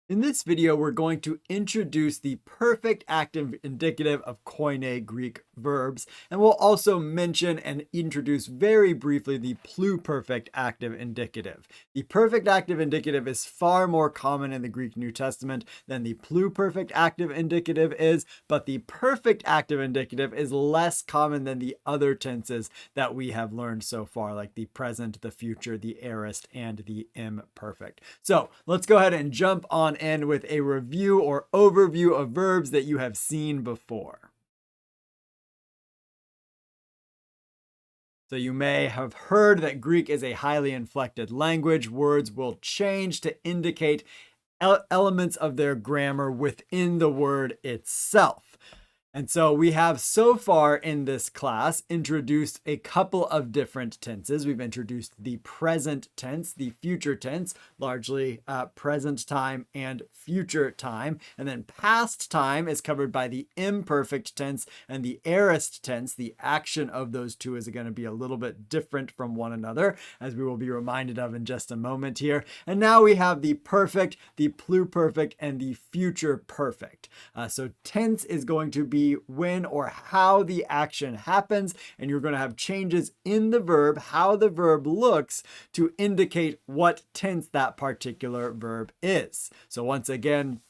In this video, we're going to introduce the perfect active indicative of Koine Greek verbs, and we'll also mention and introduce very briefly the pluperfect active indicative. The perfect active indicative is far more common in the Greek New Testament than the pluperfect active indicative is, but the perfect active indicative is less common than the other tenses that we have learned so far, like the present, the future, the aorist, and the imperfect. So let's go ahead and jump on in with a review or overview of verbs that you have seen before. So you may have heard that Greek is a highly inflected language. Words will change to indicate elements of their grammar within the word itself. And so we have so far in this class introduced a couple of different tenses. We've introduced the present tense, the future tense, largely present time and future time. And then past time is covered by the imperfect tense and the aorist tense. The action of those two is going to be a little bit different from one another, as we will be reminded of in just a moment here. And now we have the perfect, the pluperfect, and the future perfect. So tense is going to be when or how the action happens, and you're going to have changes in the verb, how the verb looks, to indicate what tense that particular verb is. So once again,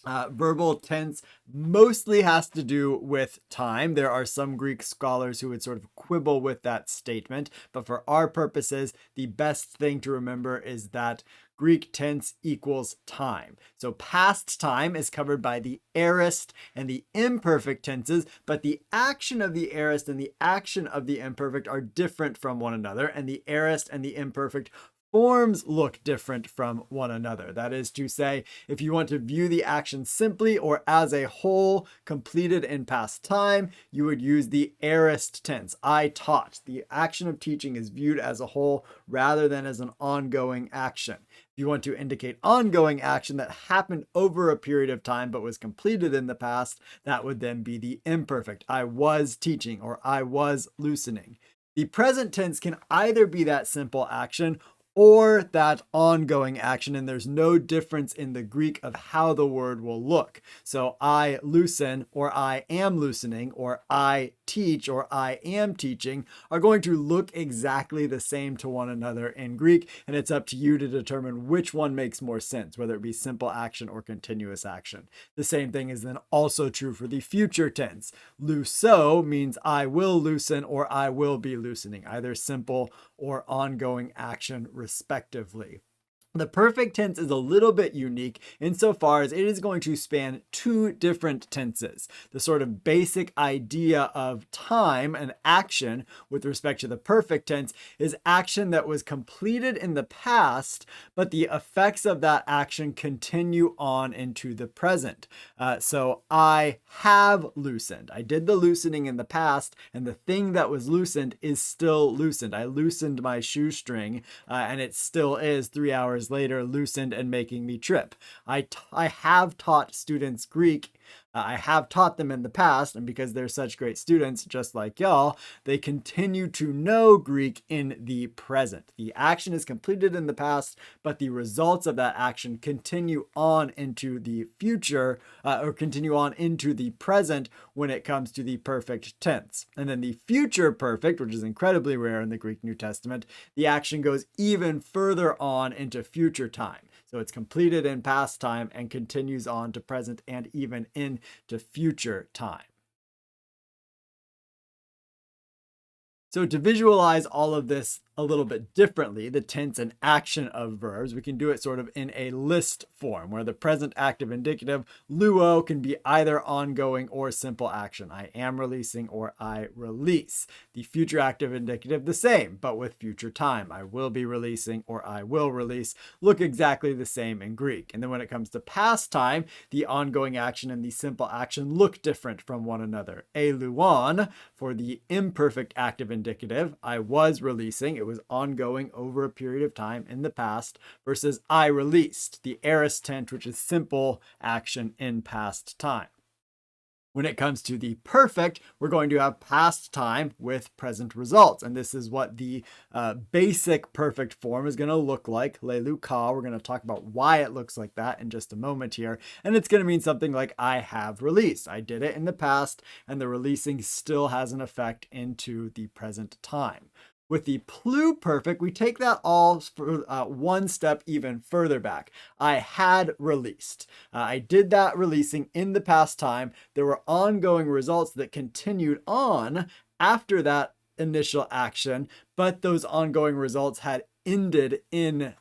verbal tense mostly has to do with time. There are some Greek scholars who would sort of quibble with that statement, but for our purposes, the best thing to remember is that Greek tense equals time. So past time is covered by the aorist and the imperfect tenses, but the action of the aorist and the action of the imperfect are different from one another, and the aorist and the imperfect forms look different from one another. That is to say, if you want to view the action simply or as a whole completed in past time, you would use the aorist tense. I taught. The action of teaching is viewed as a whole rather than as an ongoing action. If you want to indicate ongoing action that happened over a period of time but was completed in the past, that would then be the imperfect. I was teaching or I was loosening. The present tense can either be that simple action or that ongoing action, and there's no difference in the Greek of how the word will look. So I loosen, or I am loosening, or I teach, or I am teaching are going to look exactly the same to one another in Greek, and it's up to you to determine which one makes more sense, whether it be simple action or continuous action. The same thing is then also true for the future tense. Looso means I will loosen or I will be loosening, either simple or ongoing action respectively. The perfect tense is a little bit unique insofar as it is going to span two different tenses. The sort of basic idea of time and action with respect to the perfect tense is action that was completed in the past, but the effects of that action continue on into the present. So I have loosened. I did the loosening in the past, and the thing that was loosened is still loosened. I loosened my shoestring, and it still is 3 hours later loosened and making me trip. I have taught students Greek. I have taught them in the past, and because they're such great students, just like y'all, they continue to know Greek in the present. The action is completed in the past, but the results of that action continue on into the future, or continue on into the present when it comes to the perfect tense. And then the future perfect, which is incredibly rare in the Greek New Testament, the action goes even further on into future time. So it's completed in past time and continues on to present and even into future time. So to visualize all of this a little bit differently, the tense and action of verbs, we can do it sort of in a list form where the present active indicative, luo, can be either ongoing or simple action. I am releasing or I release. The future active indicative, the same, but with future time. I will be releasing or I will release look exactly the same in Greek. And then when it comes to past time, the ongoing action and the simple action look different from one another. Eluon for the imperfect active indicative, I was releasing. It was ongoing over a period of time in the past, versus I released, the aorist tense, which is simple action in past time. When it comes to the perfect, we're going to have past time with present results. And this is what the basic perfect form is going to look like. Lelu ka. We're going to talk about why it looks like that in just a moment here. And it's going to mean something like I have released. I did it in the past, and the releasing still has an effect into the present time. With the pluperfect, we take that all for one step even further back. I had released. I did that releasing in the past time. There were ongoing results that continued on after that initial action, but those ongoing results had ended in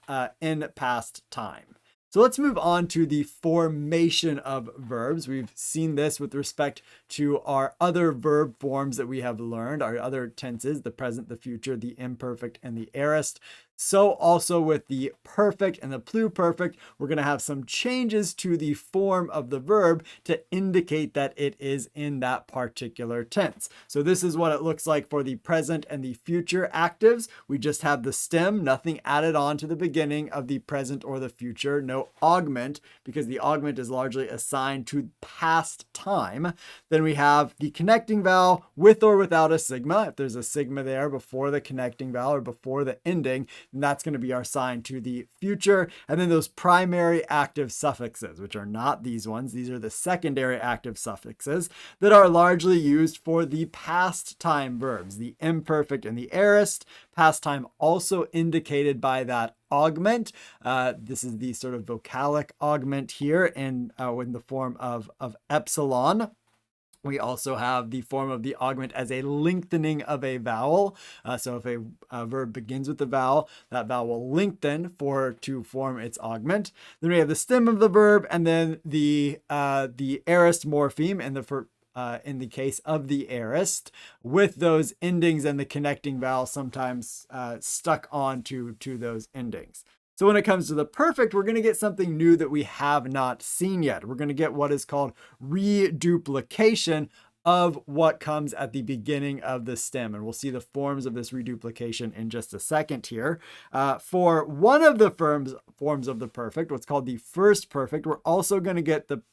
past time. So let's move on to the formation of verbs. We've seen this with respect to our other verb forms that we have learned, our other tenses, the present, the future, the imperfect, and the aorist. So also with the perfect and the pluperfect, we're going to have some changes to the form of the verb to indicate that it is in that particular tense. So this is what it looks like for the present and the future actives. We just have the stem, nothing added on to the beginning of the present or the future, no augment, because the augment is largely assigned to past time. Then we have the connecting vowel with or without a sigma. If there's a sigma there before the connecting vowel or before the ending, and that's going to be our sign to the future. And then those primary active suffixes, which are not these ones. These are the secondary active suffixes that are largely used for the past time verbs, the imperfect and the aorist. Past time also indicated by that augment. This is the sort of vocalic augment here in the form of epsilon. We also have the form of the augment as a lengthening of a vowel. So if a verb begins with a vowel, that vowel will lengthen to form its augment. Then we have the stem of the verb, and then the aorist morpheme in the case of the aorist, with those endings and the connecting vowel sometimes stuck on to those endings. So when it comes to the perfect, we're going to get something new that we have not seen yet. We're going to get what is called reduplication of what comes at the beginning of the stem. And we'll see the forms of this reduplication in just a second here. For one of the forms of the perfect, what's called the first perfect, we're also going to get the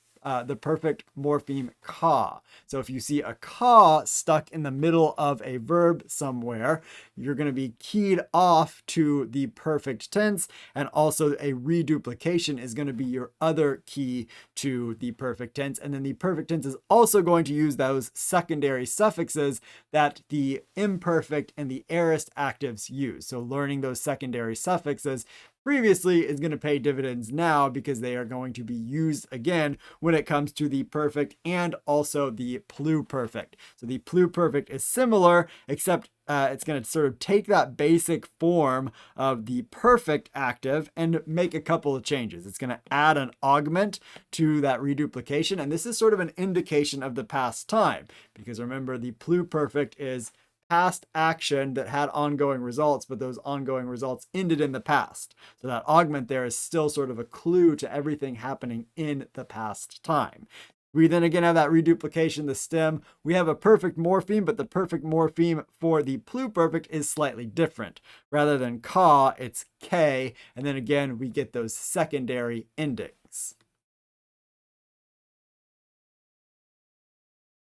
perfect morpheme ka. So if you see a ka stuck in the middle of a verb somewhere, you're going to be keyed off to the perfect tense, and also a reduplication is going to be your other key to the perfect tense. And then the perfect tense is also going to use those secondary suffixes that the imperfect and the aorist actives use. So learning those secondary suffixes previously is going to pay dividends now, because they are going to be used again when it comes to the perfect and also the pluperfect. So the pluperfect is similar, except it's going to sort of take that basic form of the perfect active and make a couple of changes. It's going to add an augment to that reduplication, and this is sort of an indication of the past time, because remember, the pluperfect is past action that had ongoing results, but those ongoing results ended in the past. So that augment there is still sort of a clue to everything happening in the past time. We then again have that reduplication, the stem. We have a perfect morpheme, but the perfect morpheme for the pluperfect is slightly different. Rather than ka, it's k, and then again we get those secondary endings.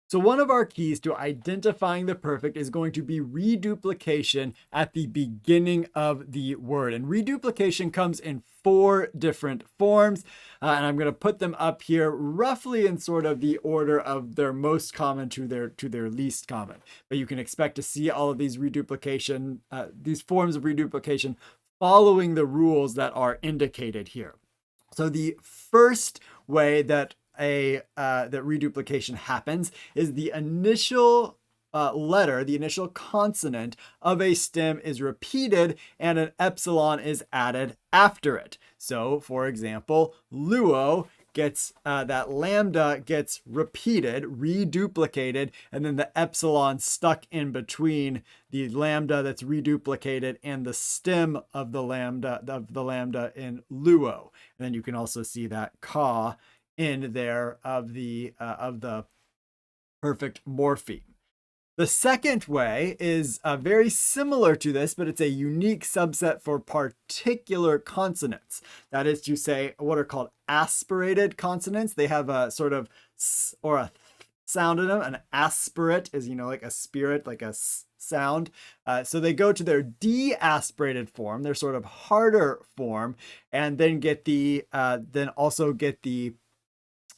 So one of our keys to identifying the perfect is going to be reduplication at the beginning of the word. And reduplication comes in 4 different forms, and I'm going to put them up here roughly in sort of the order of their most common to their least common. But you can expect to see all of these these forms of reduplication following the rules that are indicated here. So the first way that that reduplication happens is the initial letter, the initial consonant of a stem is repeated and an epsilon is added after it. So for example, luo gets that lambda gets repeated, reduplicated, and then the epsilon stuck in between the lambda that's reduplicated and the stem of the lambda in luo. And then you can also see that ka in there of the perfect morpheme. The second way is very similar to this, but it's a unique subset for particular consonants. That is to say, what are called aspirated consonants. They have a sort of or a sound in them. An aspirate is, like a spirit, like a sound. So they go to their deaspirated form, their sort of harder form, and then also get the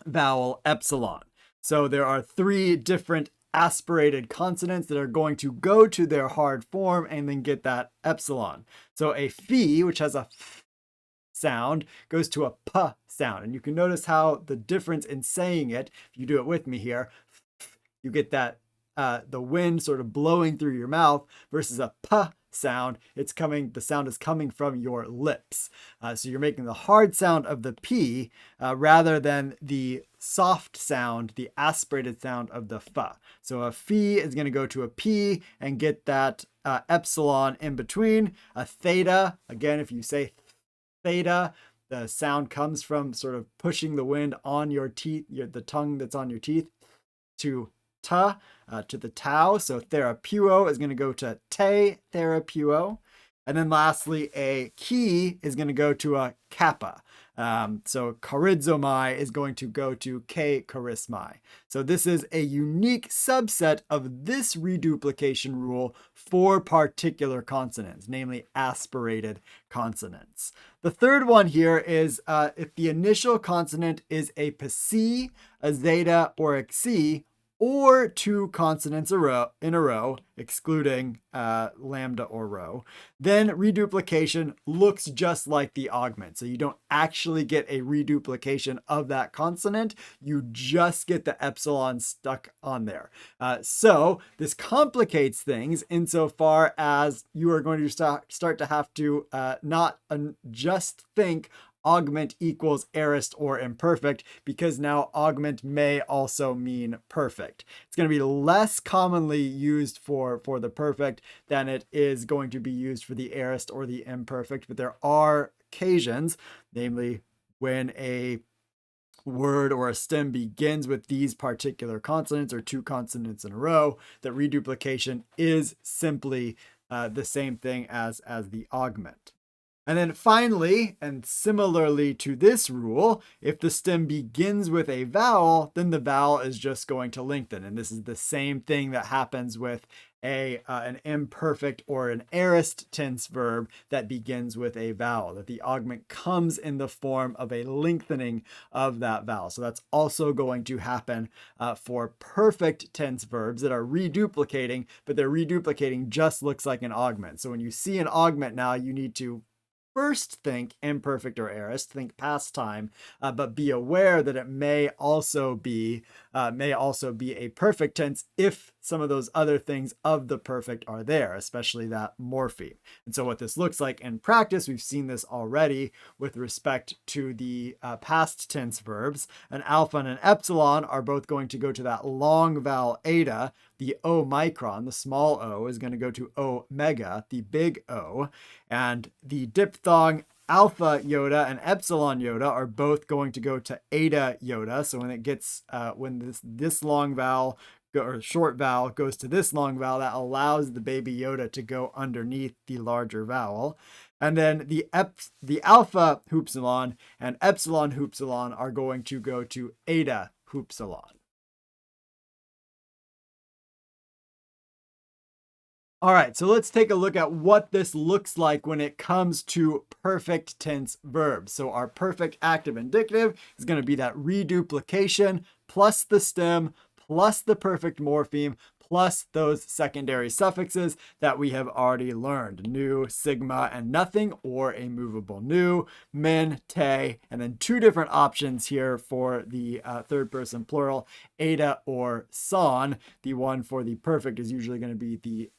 vowel epsilon. So there are 3 different aspirated consonants that are going to go to their hard form and then get that epsilon. So a phi, which has a f sound, goes to a p sound. And you can notice how the difference in saying it, if you do it with me here, you get that the wind sort of blowing through your mouth versus a p sound. The sound is coming from your lips. So you're making the hard sound of the p rather than the soft sound, the aspirated sound of the f. So a phi is going to go to a p and get that epsilon in between. A theta, again, if you say theta, the sound comes from sort of pushing the wind on your teeth, the tongue that's on your teeth, to ta, to the tau. So therapuo is going to go to te therapuo. And then lastly, a chi is going to go to a kappa. So charizomai is going to go to ke charismai. So this is a unique subset of this reduplication rule for particular consonants, namely aspirated consonants. The third one here is if the initial consonant is a psi, a zeta, or a xi, or 2 consonants in a row, excluding lambda or rho, then reduplication looks just like the augment. So you don't actually get a reduplication of that consonant. You just get the epsilon stuck on there. So this complicates things insofar as you are going to start to have to not just think augment equals aorist or imperfect, because now augment may also mean perfect. It's going to be less commonly used for the perfect than it is going to be used for the aorist or the imperfect, but there are occasions, namely when a word or a stem begins with these particular consonants or 2 consonants in a row, that reduplication is simply the same thing as the augment. And then finally, and similarly to this rule, if the stem begins with a vowel, then the vowel is just going to lengthen. And this is the same thing that happens with an imperfect or an aorist tense verb that begins with a vowel, that the augment comes in the form of a lengthening of that vowel. So that's also going to happen for perfect tense verbs that are reduplicating, but their reduplicating just looks like an augment. So when you see an augment now, you need to first think imperfect or aorist, think past time, but be aware that it may also be a perfect tense if some of those other things of the perfect are there, especially that morpheme. And so what this looks like in practice, we've seen this already with respect to the past tense verbs. An alpha and an epsilon are both going to go to that long vowel eta. The omicron, the small o, is going to go to omega, the big O, and the diphthong alpha iota and epsilon iota are both going to go to eta iota. So when it gets when this long vowel or short vowel goes to this long vowel, that allows the baby iota to go underneath the larger vowel. And then the alpha hoopsilon and epsilon hoopsilon are going to go to eta hoopsilon. All right, so let's take a look at what this looks like when it comes to perfect tense verbs. So our perfect active indicative is going to be that reduplication plus the stem plus the perfect morpheme plus those secondary suffixes that we have already learned. Nu, sigma, and nothing, or a movable nu, min, te, and then 2 different options here for the third person plural, eta or son. The one for the perfect is usually going to be the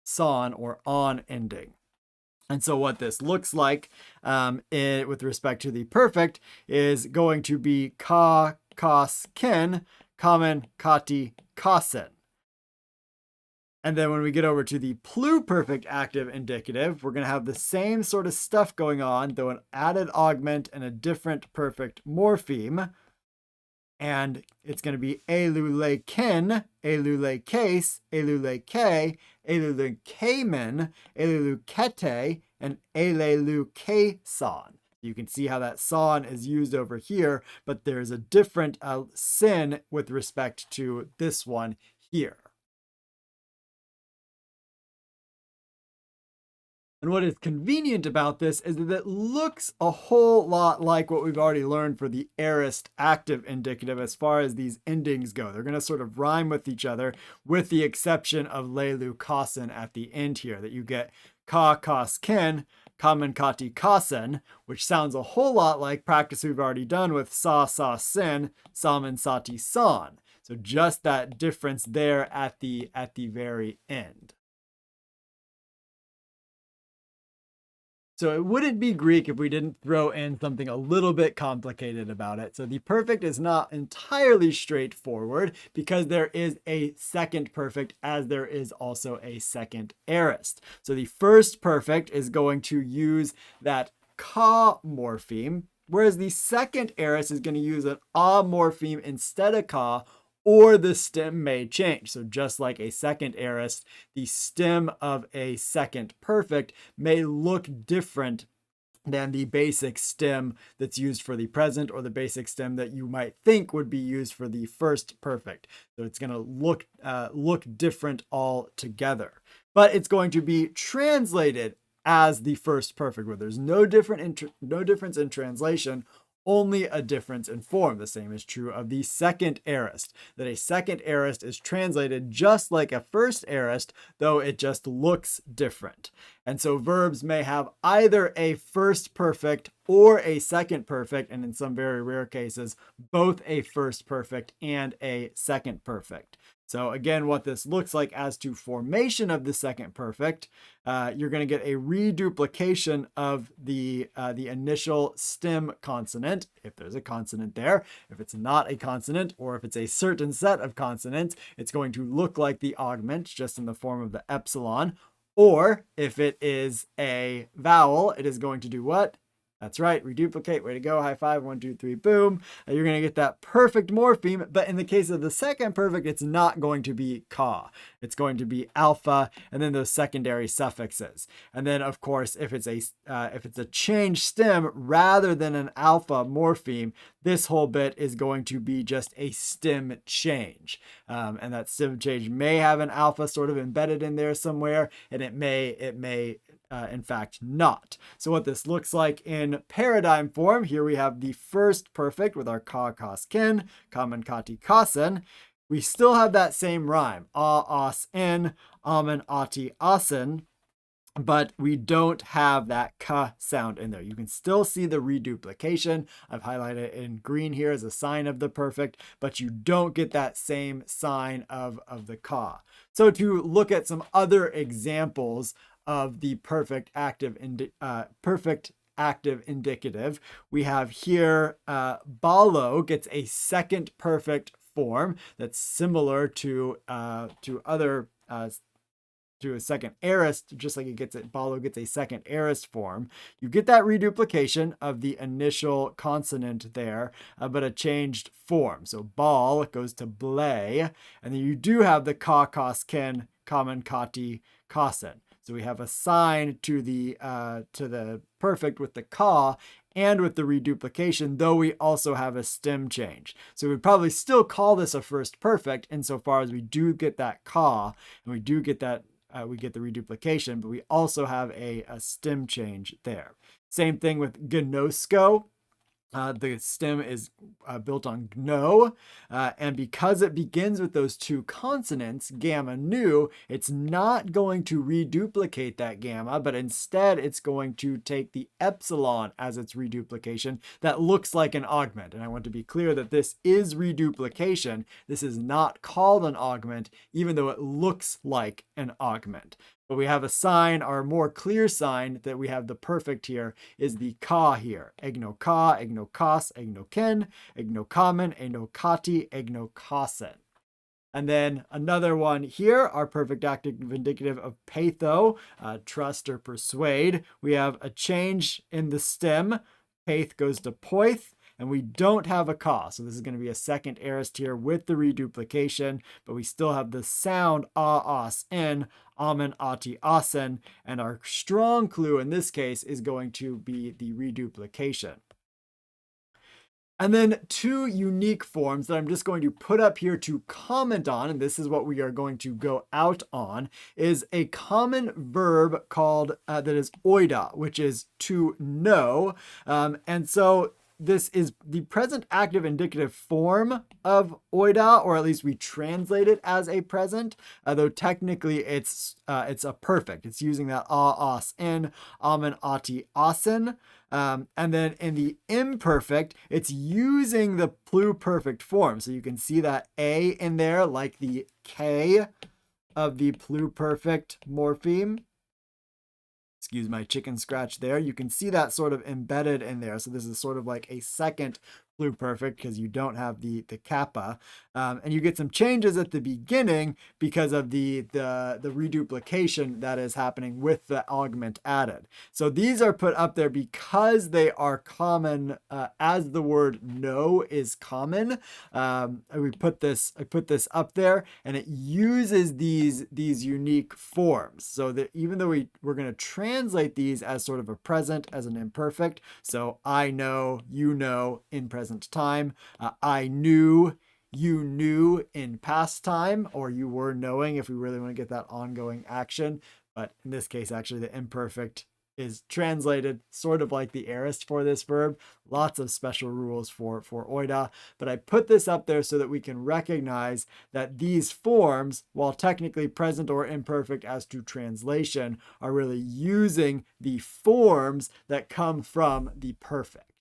son or on ending. And so what this looks like with respect to the perfect is going to be ka, kas, ken, kamen, kati, kasen. And then when we get over to the pluperfect active indicative, we're going to have the same sort of stuff going on, though an added augment and a different perfect morpheme. And it's going to be elule ken, elule case, elule ke, elule kemen, elule kete, and elelu keson. You can see how that son is used over here, but there's a different sin with respect to this one here. And what is convenient about this is that it looks a whole lot like what we've already learned for the aorist active indicative as far as these endings go. They're going to sort of rhyme with each other, with the exception of lelu kasen at the end here, that you get ka kas ken, kamen kati kasen, which sounds a whole lot like practice we've already done with sa sa sin, samen sati san. So just that difference there at the very end. So it wouldn't be Greek if we didn't throw in something a little bit complicated about it. So the perfect is not entirely straightforward because there is a second perfect as there is also a second aorist. So the first perfect is going to use that ka morpheme, whereas the second aorist is going to use an a morpheme instead of ka, or the stem may change. So just like a second aorist, the stem of a second perfect may look different than the basic stem that's used for the present or the basic stem that you might think would be used for the first perfect. So it's going to look different altogether. But it's going to be translated as the first perfect, where there's no difference in translation, only a difference in form. The same is true of the second aorist, that a second aorist is translated just like a first aorist, though it just looks different. And so verbs may have either a first perfect or a second perfect, and in some very rare cases, both a first perfect and a second perfect. So again, what this looks like as to formation of the second perfect, you're going to get a reduplication of the initial stem consonant, if there's a consonant there. If it's not a consonant, or if it's a certain set of consonants, it's going to look like the augment, just in the form of the epsilon. Or if it is a vowel, it is going to do what? That's right, reduplicate. Way to go. High five. 1, 2, 3, boom. You're going to get that perfect morpheme. But in the case of the second perfect, it's not going to be ka. It's going to be alpha and then those secondary suffixes. And then, of course, if it's a changed stem rather than an alpha morpheme, this whole bit is going to be just a stem change. And that stem change may have an alpha sort of embedded in there somewhere, and it may in fact not. So what this looks like in paradigm form, here we have the first perfect with our ka, kas, ken, kamen, kati, kasen. We still have that same rhyme, a, as, en, amen, ati, asen, but we don't have that ka sound in there. You can still see the reduplication. I've highlighted it in green here as a sign of the perfect, but you don't get that same sign of the ka. So to look at some other examples of the perfect active indicative, we have here balo gets a second perfect form that's similar to other to a second aorist, just like balo gets a second aorist form. You get that reduplication of the initial consonant there, but a changed form. So bal goes to blay, and then you do have the ka, kas, ken, kamen, kati, kasen. So we have a sign to the perfect with the ka and with the reduplication, though we also have a stem change. So we'd probably still call this a first perfect insofar as we do get that ka, and we do get that we get the reduplication, but we also have a stem change there. Same thing with gnosko. The stem is built on gno, and because it begins with those two consonants, gamma, nu, it's not going to reduplicate that gamma, but instead it's going to take the epsilon as its reduplication that looks like an augment. And I want to be clear that this is reduplication. This is not called an augment, even though it looks like an augment. But we have a sign, our more clear sign that we have the perfect here is the ka here. Egno ka, egno kas, egno ken, egno kamen, egno kati, egno kasen. And then another one here, our perfect active indicative of patho, trust or persuade. We have a change in the stem. Paith goes to poith. And we don't have a ka, so this is going to be a second aorist here with the reduplication, but we still have the sound a, as, en, amen, ati, asen. And our strong clue in this case is going to be the reduplication. And then two unique forms that I'm just going to put up here to comment on, and this is what we are going to go out on, is a common verb called, that is oida, which is to know. And so this is the present active indicative form of oida, or at least we translate it as a present, though technically it's a perfect. It's using that a, as, in, amen, ati, asen. And then in the imperfect, it's using the pluperfect form. So you can see that a in there, like the k of the pluperfect morpheme. Excuse my chicken scratch there. You can see that sort of embedded in there. So this is sort of like a second pluperfect because you don't have the kappa. And you get some changes at the beginning because of the reduplication that is happening with the augment added. So these are put up there because they are common, as the word know is common. I put this up there, and it uses these unique forms. So that even though we're going to translate these as sort of a present, as an imperfect. So I know, you know in present time. I knew, you knew in past time, or you were knowing if we really want to get that ongoing action. But in this case, actually, the imperfect is translated sort of like the aorist for this verb. Lots of special rules for oida. But I put this up there so that we can recognize that these forms, while technically present or imperfect as to translation, are really using the forms that come from the perfect.